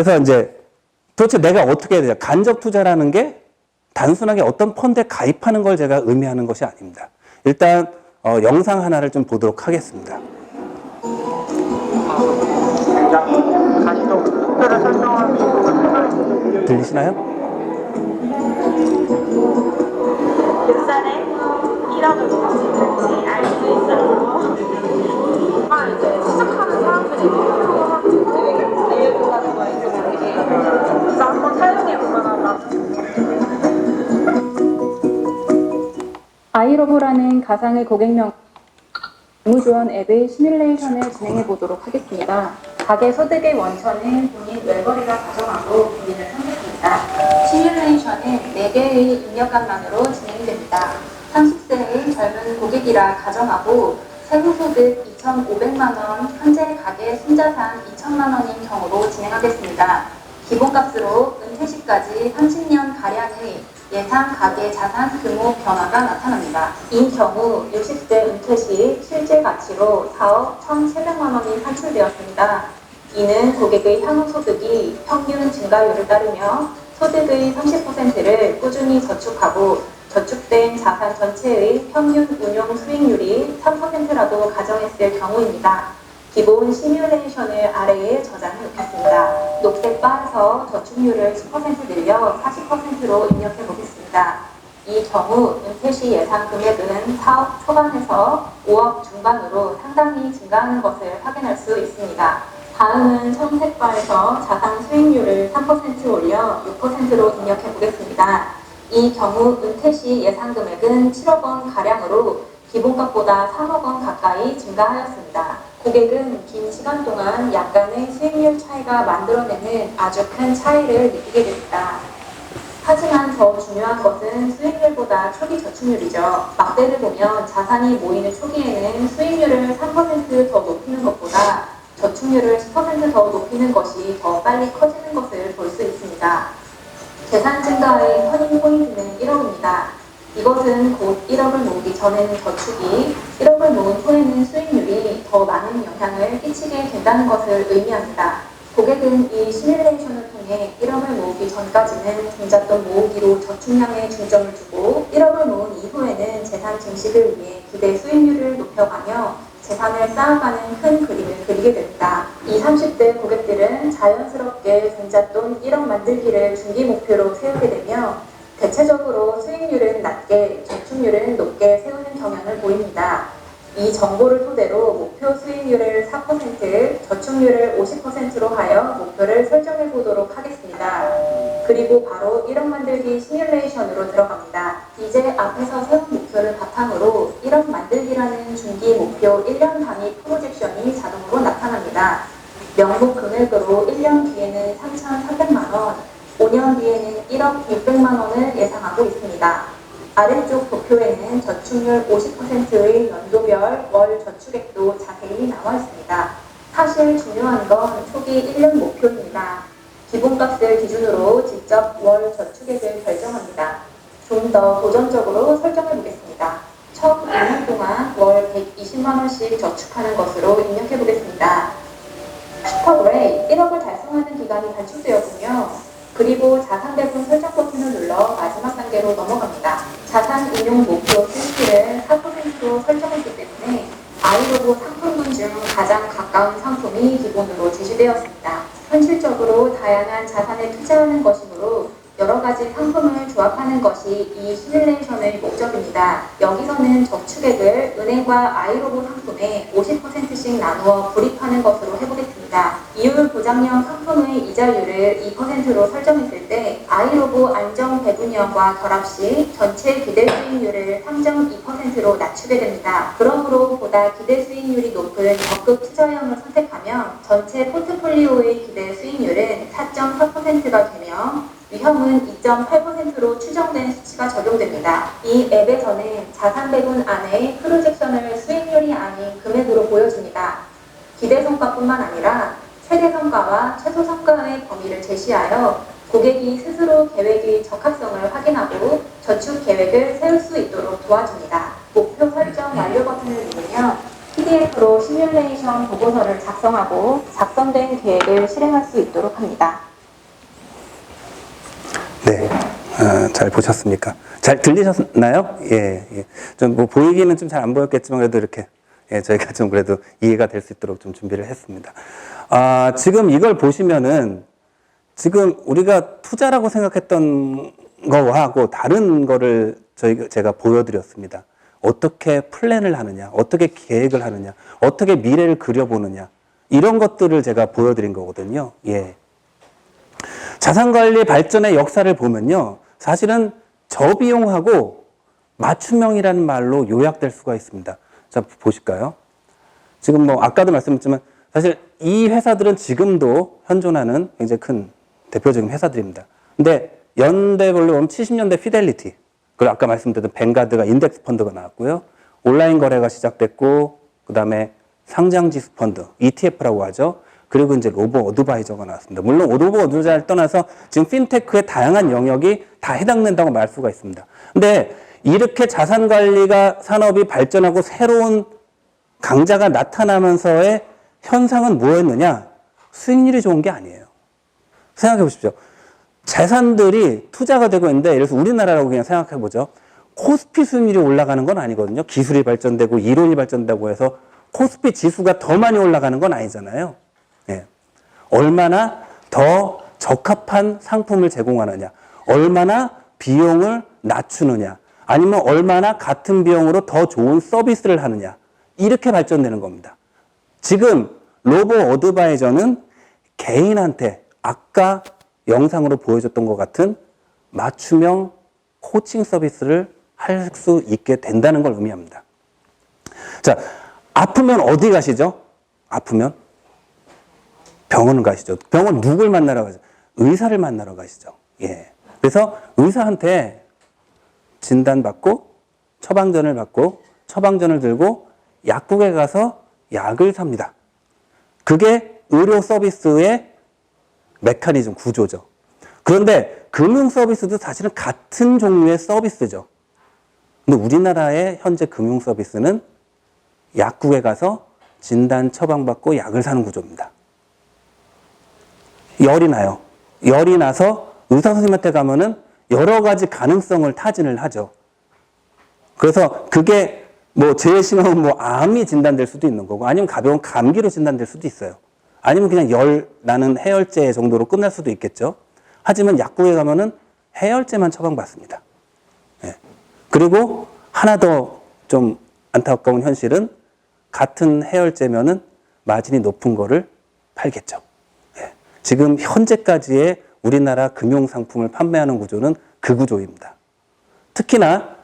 그래서 이제 도대체 내가 어떻게 해야 되냐. 간접 투자라는 게 단순하게 어떤 펀드에 가입하는 걸 제가 의미하는 것이 아닙니다. 일단 영상 하나를 좀 보도록 하겠습니다. 들리시나요? 몇살에 1억을 모으시는지 알 수 있어요. 정말 이제 시작하는 사람들이 내용이라는 거에 그래서 한번 사용해 볼 만한 아이러브라는 가상의 고객명 재무지원 앱의 시뮬레이션을 진행해 보도록 하겠습니다. 가계 소득의 원천은 본인 웰거리가 가정하고 본인을 선택합니다. 시뮬레이션은 4개의 입력값만으로 진행이 됩니다. 30세의 젊은 고객이라 가정하고 세후소득 2,500만원, 현재 가계 순자산 2천만 원인 경우로 진행하겠습니다. 기본값으로 은퇴 시까지 30년가량의 예상 가계 자산 규모 변화가 나타납니다. 이 경우 60세 은퇴 시 실제 가치로 4억 1,700만 원이 산출되었습니다. 이는 고객의 향후 소득이 평균 증가율을 따르며 소득의 30%를 꾸준히 저축하고 저축된 자산 전체의 평균 운용 수익률이 3%라도 가정했을 경우입니다. 기본 시뮬레이션을 아래에 저장해 놓겠습니다. 녹색 바에서 저축률을 10% 늘려 40%로 입력해 보겠습니다. 이 경우 은퇴 시 예상 금액은 4억 초반에서 5억 중반으로 상당히 증가하는 것을 확인할 수 있습니다. 다음은 청색 바에서 자산 수익률을 3% 올려 6%로 입력해 보겠습니다. 이 경우 은퇴 시 예상 금액은 7억 원 가량으로 기본값보다 3억 원 가까이 증가하였습니다. 고객은 긴 시간 동안 약간의 수익률 차이가 만들어내는 아주 큰 차이를 느끼게 됩니다. 하지만 더 중요한 것은 수익률보다 초기 저축률이죠. 막대를 보면 자산이 모이는 초기에는 수익률을 3% 더 높이는 것보다 저축률을 10% 더 높이는 것이 더 빨리 커지는 것을 볼 수 있습니다. 재산 증가의 터닝 포인트는 1억입니다. 이것은 곧 1억을 모으기 전에는 저축이, 1억을 모은 후에는 수익률이 더 많은 영향을 끼치게 된다는 것을 의미합니다. 고객은 이 시뮬레이션을 통해 1억을 모으기 전까지는 종잣돈 모으기로 저축량에 중점을 두고 1억을 모은 이후에는 재산 증식을 위해 기대 수익률을 높여가며 재산을 쌓아가는 큰 그림을 그리게 됩니다. 20, 30대 고객들은 자연스럽게 종잣돈 1억 만들기를 중기 목표로 세우게 되며 대체적으로 수익률은 낮게, 저축률은 높게 세우는 경향을 보입니다. 이 정보를 토대로 목표 수익률을 4%, 저축률을 50%로 하여 목표를 설정해 보도록 하겠습니다. 그리고 바로 1억 만들기 시뮬레이션으로 들어갑니다. 이제 앞에서 세운 목표를 바탕으로 1억 만들기라는 중기 목표 1년 단위 프로젝션이 자동으로 나타납니다. 명목 금액으로 1년 뒤에는 3,300만 원, 5년 뒤에는 1억 600만 원을 예상하고 있습니다. 아래쪽 도표에는 저축률 50%의 연도별 월 저축액도 자세히 나와 있습니다. 사실 중요한 건 초기 1년 목표입니다. 기본값을 기준으로 직접 월 저축액을 결정합니다. 좀 더 도전적으로 설정해 보겠습니다. 첫 2년 동안 월 120만 원씩 저축하는 것으로 입력해 보겠습니다. 슈퍼그레이 1억을 달성하는 기간이 단축되었군요. 그리고 자산 배분 설정 버튼을 눌러 마지막 단계로 넘어갑니다. 자산 운용 목표 수익률을 4%로 설정했기 때문에 아이러브 상품군 중 가장 가까운 상품이 기본으로 제시되었습니다. 현실적으로 다양한 자산에 투자하는 것이므로 여러 가지 상품을 조합하는 것이 이 시뮬레이션의 목적입니다. 여기서는 저축액을 은행과 아이러브 상품에 50%씩 나누어 불입하는 것으로 해보겠습니다. 이율 보장형 상품의 이자율을 2%로 설정했을 때 아이러브 안정 배분형과 결합 시 전체 기대 수익률을 3.2%로 낮추게 됩니다. 그러므로 보다 기대 수익률이 높은 적극 투자형을 선택하면 전체 포트폴리오의 기대 수익률은 4.4%가 되며 위험은 2.8%로 추정된 수치가 적용됩니다. 이 앱에서는 자산 배분 안에 프로젝션을 수익률이 아닌 금액으로 보여줍니다. 기대 성과뿐만 아니라 최대 성과와 최소 성과의 범위를 제시하여 고객이 스스로 계획의 적합성을 확인하고 저축 계획을 세울 수 있도록 도와줍니다. 목표 설정 완료 버튼을 누르면 PDF로 시뮬레이션 보고서를 작성하고 작성된 계획을 실행할 수 있도록 합니다. 네. 잘 보셨습니까? 잘 들리셨나요? 예, 예. 좀 뭐 보이기는 좀 잘 안 보였겠지만 그래도 이렇게 예, 저희가 좀 그래도 이해가 될 수 있도록 좀 준비를 했습니다. 지금 이걸 보시면은 지금 우리가 투자라고 생각했던 거하고 다른 거를 제가 보여드렸습니다. 어떻게 플랜을 하느냐, 어떻게 계획을 하느냐, 어떻게 미래를 그려보느냐, 이런 것들을 제가 보여드린 거거든요. 예. 자산관리 발전의 역사를 보면요. 사실은 저비용하고 맞춤형이라는 말로 요약될 수가 있습니다. 자, 보실까요? 지금 뭐, 아까도 말씀드렸지만, 사실 이 회사들은 지금도 현존하는 굉장히 큰 대표적인 회사들입니다. 근데 연대별로 보면 70년대 피델리티, 그리고 아까 말씀드렸던 뱅가드가 인덱스 펀드가 나왔고요. 온라인 거래가 시작됐고, 그 다음에 상장지수 펀드, ETF라고 하죠. 그리고 이제 로보 어드바이저가 나왔습니다. 물론 로보 어드바이저를 떠나서 지금 핀테크의 다양한 영역이 다 해당된다고 말 수가 있습니다. 근데 이렇게 자산 관리가 산업이 발전하고 새로운 강자가 나타나면서의 현상은 뭐였느냐? 수익률이 좋은 게 아니에요. 생각해 보십시오. 재산들이 투자가 되고 있는데 예를 들어서 우리나라라고 그냥 생각해 보죠. 코스피 수익률이 올라가는 건 아니거든요. 기술이 발전되고 이론이 발전되고 해서 코스피 지수가 더 많이 올라가는 건 아니잖아요. 예. 얼마나 더 적합한 상품을 제공하느냐, 얼마나 비용을 낮추느냐, 아니면 얼마나 같은 비용으로 더 좋은 서비스를 하느냐, 이렇게 발전되는 겁니다. 지금 로보 어드바이저는 개인한테 아까 영상으로 보여줬던 것 같은 맞춤형 코칭 서비스를 할 수 있게 된다는 걸 의미합니다. 자, 아프면 어디 가시죠? 아프면 병원 가시죠. 병원 누굴 만나러 가죠? 의사를 만나러 가시죠. 예. 그래서 의사한테 진단받고 처방전을 받고 처방전을 들고 약국에 가서 약을 삽니다. 그게 의료 서비스의 메커니즘 구조죠. 그런데 금융 서비스도 사실은 같은 종류의 서비스죠. 근데 우리나라의 현재 금융 서비스는 약국에 가서 진단 처방받고 약을 사는 구조입니다. 열이 나요. 열이 나서 의사 선생님한테 가면은 여러 가지 가능성을 타진을 하죠. 그래서 그게 뭐 제일 심하면 뭐 암이 진단될 수도 있는 거고 아니면 가벼운 감기로 진단될 수도 있어요. 아니면 그냥 열 나는 해열제 정도로 끝날 수도 있겠죠. 하지만 약국에 가면은 해열제만 처방받습니다. 예. 그리고 하나 더 좀 안타까운 현실은 같은 해열제면은 마진이 높은 거를 팔겠죠. 예. 지금 현재까지의 우리나라 금융상품을 판매하는 구조는 그 구조입니다. 특히나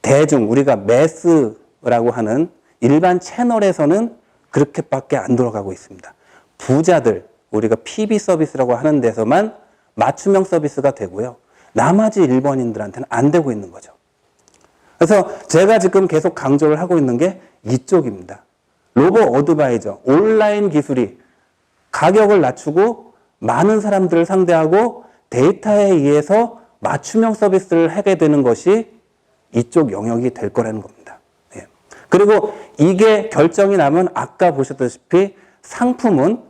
대중, 우리가 매스라고 하는 일반 채널에서는 그렇게밖에 안 돌아가고 있습니다. 부자들, 우리가 PB 서비스라고 하는 데서만 맞춤형 서비스가 되고요. 나머지 일반인들한테는 안 되고 있는 거죠. 그래서 제가 지금 계속 강조를 하고 있는 게 이쪽입니다. 로보 어드바이저, 온라인 기술이 가격을 낮추고 많은 사람들을 상대하고 데이터에 의해서 맞춤형 서비스를 하게 되는 것이 이쪽 영역이 될 거라는 겁니다. 예. 그리고 이게 결정이 나면 아까 보셨다시피 상품은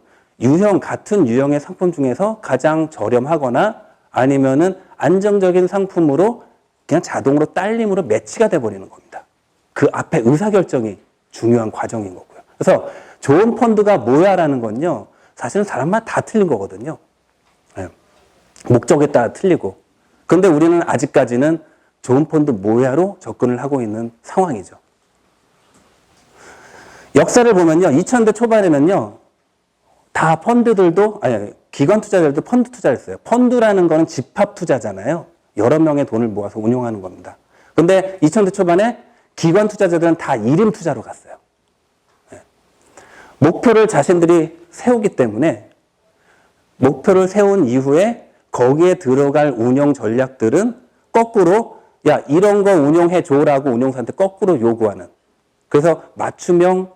같은 유형의 상품 중에서 가장 저렴하거나 아니면은 안정적인 상품으로 그냥 자동으로 딸림으로 매치가 돼버리는 겁니다. 그 앞에 의사결정이 중요한 과정인 거고요. 그래서 좋은 펀드가 뭐야라는 건요, 사실은 사람마다 다 틀린 거거든요. 예. 목적에 따라 틀리고. 그런데 우리는 아직까지는 좋은 펀드 뭐야로 접근을 하고 있는 상황이죠. 역사를 보면요, 2000대 초반에는요, 다 펀드들도, 기관 투자자들도 펀드 투자를 했어요. 펀드라는 거는 집합 투자잖아요. 여러 명의 돈을 모아서 운용하는 겁니다. 근데 2000대 초반에 기관 투자자들은 다 1인 투자로 갔어요. 목표를 자신들이 세우기 때문에 목표를 세운 이후에 거기에 들어갈 운용 전략들은 거꾸로 야, 이런 거 운용해 줘라고 운용사한테 거꾸로 요구하는. 그래서 맞춤형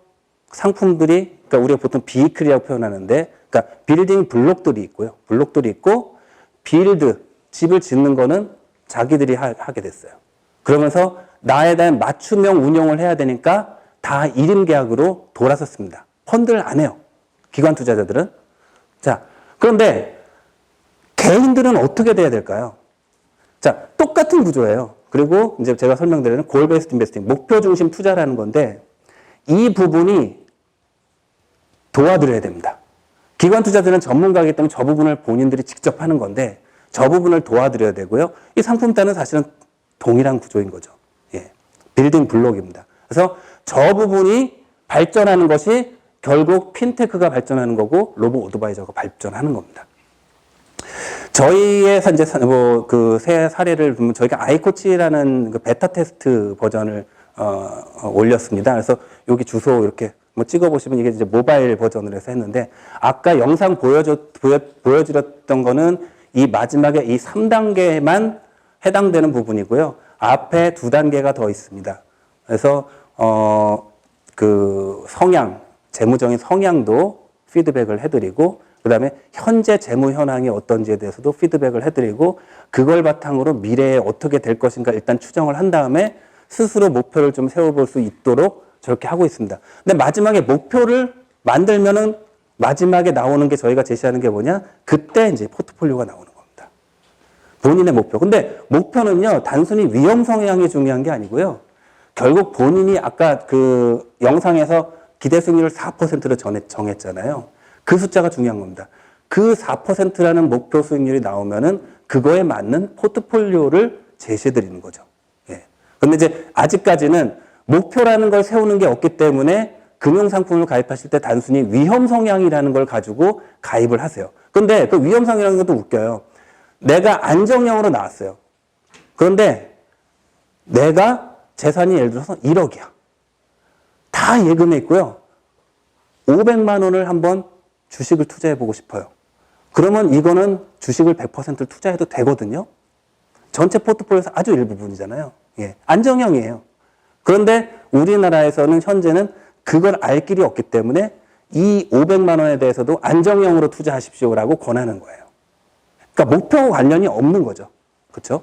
상품들이, 그러니까 우리가 보통 비이클이라고 표현하는데, 그러니까 빌딩 블록들이 있고요. 블록들이 있고, 빌드, 집을 짓는 거는 자기들이 하게 됐어요. 그러면서 나에 대한 맞춤형 운용을 해야 되니까 다 1인 계약으로 돌아섰습니다. 펀드를 안 해요. 기관 투자자들은. 자, 그런데 개인들은 어떻게 돼야 될까요? 자, 똑같은 구조예요. 그리고 이제 제가 설명드리는 골 베이스드 인베스팅, 목표 중심 투자라는 건데 이 부분이 도와드려야 됩니다. 기관 투자들은 전문가이기 때문에 저 부분을 본인들이 직접 하는 건데 저 부분을 도와드려야 되고요. 이 상품단은 사실은 동일한 구조인 거죠. 예. 빌딩 블록입니다. 그래서 저 부분이 발전하는 것이 결국 핀테크가 발전하는 거고 로보 어드바이저가 발전하는 겁니다. 저희의 이제 그 새 사례를 보면 저희가 아이코치라는 그 베타 테스트 버전을 올렸습니다. 그래서 여기 주소 이렇게 뭐 찍어보시면 이게 이제 모바일 버전으로 해서 했는데 아까 영상 보여드렸던 거는 이 마지막에 이 3단계만 해당되는 부분이고요. 앞에 2단계가 더 있습니다. 그래서 그 성향, 재무적인 성향도 피드백을 해드리고 그 다음에 현재 재무 현황이 어떤지에 대해서도 피드백을 해드리고 그걸 바탕으로 미래에 어떻게 될 것인가 일단 추정을 한 다음에 스스로 목표를 좀 세워볼 수 있도록 저렇게 하고 있습니다. 근데 마지막에 목표를 만들면은 마지막에 나오는 게 저희가 제시하는 게 뭐냐? 그때 이제 포트폴리오가 나오는 겁니다. 본인의 목표. 근데 목표는요, 단순히 위험 성향이 중요한 게 아니고요. 결국 본인이 아까 그 영상에서 기대 수익률을 4%로 정했잖아요. 그 숫자가 중요한 겁니다. 그 4%라는 목표 수익률이 나오면은 그거에 맞는 포트폴리오를 제시해 드리는 거죠. 예. 근데 이제 아직까지는 목표라는 걸 세우는 게 없기 때문에 금융상품을 가입하실 때 단순히 위험 성향이라는 걸 가지고 가입을 하세요. 근데 그 위험 성향이라는 것도 웃겨요. 내가 안정형으로 나왔어요. 그런데 내가 재산이 예를 들어서 1억이야. 다 예금에 있고요. 500만 원을 한번 주식을 투자해 보고 싶어요. 그러면 이거는 주식을 100%를 투자해도 되거든요. 전체 포트폴리오에서 아주 일부분이잖아요. 예, 안정형이에요. 그런데 우리나라에서는 현재는 그걸 알 길이 없기 때문에 이 500만 원에 대해서도 안정형으로 투자하십시오라고 권하는 거예요. 그러니까 목표와 관련이 없는 거죠. 그렇죠?